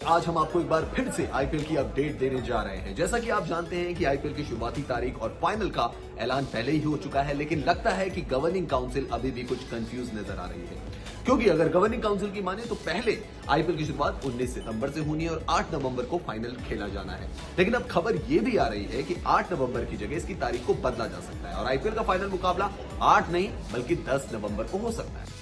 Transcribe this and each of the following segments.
आज हम आपको एक बार फिर से आईपीएल की अपडेट देने जा रहे हैं। जैसा कि आप जानते हैं कि आईपीएल की शुरुआती तारीख और फाइनल का ऐलान पहले ही हो चुका है, लेकिन लगता है कि गवर्निंग काउंसिल अभी भी कुछ कंफ्यूज नजर आ रही है। क्योंकि अगर गवर्निंग काउंसिल की माने तो पहले आईपीएल की शुरुआत 19 सितंबर से होनी है और 8 नवंबर को फाइनल खेला जाना है। लेकिन अब खबर यह भी आ रही है कि 8 नवंबर की जगह इसकी तारीख को बदला जा सकता है और आईपीएल का फाइनल मुकाबला 8 नहीं बल्कि 10 नवंबर को हो सकता है।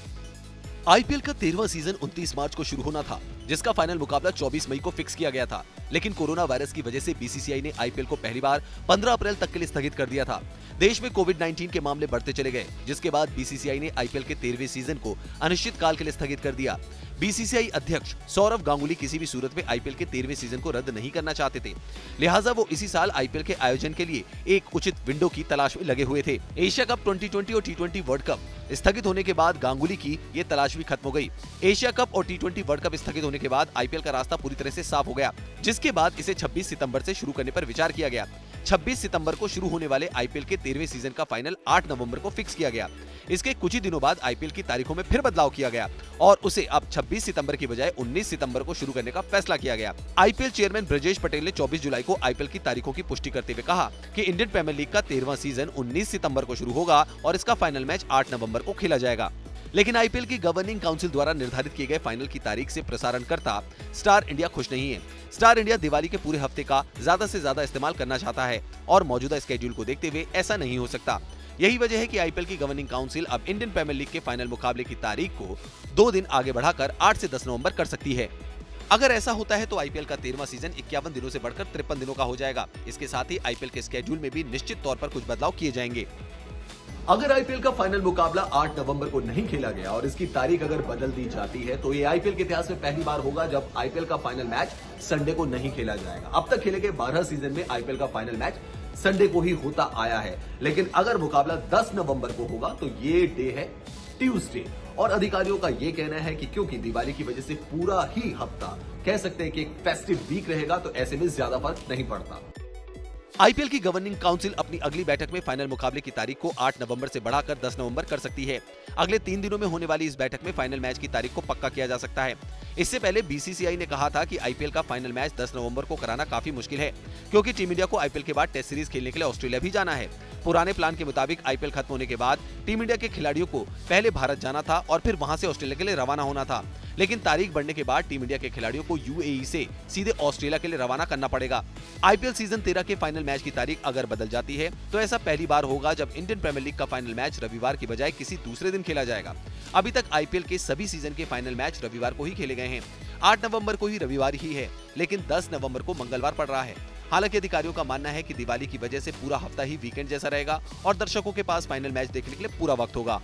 आईपीएल का 13वां सीजन 29 मार्च को शुरू होना था, जिसका फाइनल मुकाबला 24 मई को फिक्स किया गया था। लेकिन कोरोना वायरस की वजह से बीसीसीआई ने आईपीएल को पहली बार 15 अप्रैल तक के लिए स्थगित कर दिया था। देश में कोविड-19 के मामले बढ़ते चले गए, जिसके बाद बीसीसीआई ने आईपीएल के 13वें सीजन को अनिश्चित काल के लिए स्थगित कर दिया। बीसीसीआई अध्यक्ष सौरव गांगुली किसी भी सूरत में आईपीएल के 13वें सीजन को रद्द नहीं करना चाहते थे, लिहाजा वो इसी साल आईपीएल के आयोजन के लिए एक उचित विंडो की तलाश में लगे हुए थे। एशिया कप 2020 और टी20 वर्ल्ड कप स्थगित होने के बाद गांगुली की ये तलाश भी खत्म हो गई। एशिया कप और टी20 वर्ल्ड कप स्थगित होने के बाद आईपीएल का रास्ता पूरी तरह से साफ हो गया, जिसके बाद इसे 26 सितंबर से शुरू करने पर विचार किया गया। 26 सितंबर को शुरू होने वाले आईपीएल के 13वें सीजन का फाइनल 8 नवंबर को फिक्स किया गया। इसके कुछ ही दिनों बाद आईपीएल की तारीखों में फिर बदलाव किया गया और उसे अब 26 सितंबर की बजाय 19 सितंबर को शुरू करने का फैसला किया गया। आईपीएल चेयरमैन ब्रजेश पटेल ने 24 जुलाई को आईपीएल की तारीखों की पुष्टि करते हुए कहा कि इंडियन प्रीमियर लीग का 13वां सीजन 19 सितंबर को शुरू होगा और इसका फाइनल मैच 8 नवंबर को खेला जाएगा। लेकिन आईपीएल की गवर्निंग काउंसिल द्वारा निर्धारित किए गए फाइनल की तारीख से प्रसारणकर्ता स्टार इंडिया खुश नहीं है। स्टार इंडिया दिवाली के पूरे हफ्ते का ज्यादा से ज्यादा इस्तेमाल करना चाहता है और मौजूदा स्केड्यूल को देखते हुए ऐसा नहीं हो सकता। यही वजह है कि आईपीएल की गवर्निंग काउंसिल अब इंडियन प्रीमियर लीग के फाइनल मुकाबले की तारीख को 2 दिन आगे बढ़ाकर 8 से 10 नवंबर कर सकती है। अगर ऐसा होता है तो आईपीएल का 13वां सीजन 51 दिनों से बढ़कर 53 दिनों का हो जाएगा। इसके साथ ही आईपीएल के स्केड्यूल में भी निश्चित तौर पर कुछ बदलाव किए जाएंगे। अगर आईपीएल का फाइनल मुकाबला 8 नवंबर को नहीं खेला गया और इसकी तारीख अगर बदल दी जाती है तो ये आईपीएल के इतिहास में पहली बार होगा जब आईपीएल का फाइनल मैच संडे को नहीं खेला जाएगा। अब तक खेले गए 12 सीजन में आईपीएल का फाइनल मैच संडे को ही होता आया है, लेकिन अगर मुकाबला 10 नवंबर को होगा तो ये डे है ट्यूसडे। और अधिकारियों का ये कहना है कि क्योंकि दिवाली की वजह से पूरा ही हफ्ता कह सकते हैं कि एक फेस्टिव वीक रहेगा, तो ऐसे में ज्यादा फर्क नहीं पड़ता। आईपीएल की गवर्निंग काउंसिल अपनी अगली बैठक में फाइनल मुकाबले की तारीख को 8 नवंबर से बढ़ाकर 10 नवंबर कर सकती है। अगले 3 दिनों में होने वाली इस बैठक में फाइनल मैच की तारीख को पक्का किया जा सकता है। इससे पहले बीसीसीआई ने कहा था कि आईपीएल का फाइनल मैच 10 नवंबर को कराना काफी मुश्किल है, क्योंकि टीम इंडिया को आईपीएल के बाद टेस्ट सीरीज खेलने के लिए ऑस्ट्रेलिया भी जाना है। पुराने प्लान के मुताबिक आईपीएल खत्म होने के बाद टीम इंडिया के खिलाड़ियों को पहले भारत जाना था और फिर वहां से ऑस्ट्रेलिया के लिए रवाना होना था, लेकिन तारीख बढ़ने के बाद टीम इंडिया के खिलाड़ियों को यूएई से सीधे ऑस्ट्रेलिया के लिए रवाना करना पड़ेगा। आईपीएल सीजन 13 के फाइनल मैच की तारीख अगर बदल जाती है तो ऐसा पहली बार होगा जब इंडियन प्रीमियर लीग का फाइनल मैच रविवार की बजाय किसी दूसरे दिन खेला जाएगा। अभी तक आईपीएल के सभी सीजन के फाइनल मैच रविवार को ही खेले गए हैं। 8 नवंबर को ही रविवार ही है, लेकिन 10 नवंबर को मंगलवार पड़ रहा है। हालांकि अधिकारियों का मानना है कि दिवाली की वजह से पूरा हफ्ता ही वीकेंड जैसा रहेगा और दर्शकों के पास फाइनल मैच देखने के लिए पूरा वक्त होगा।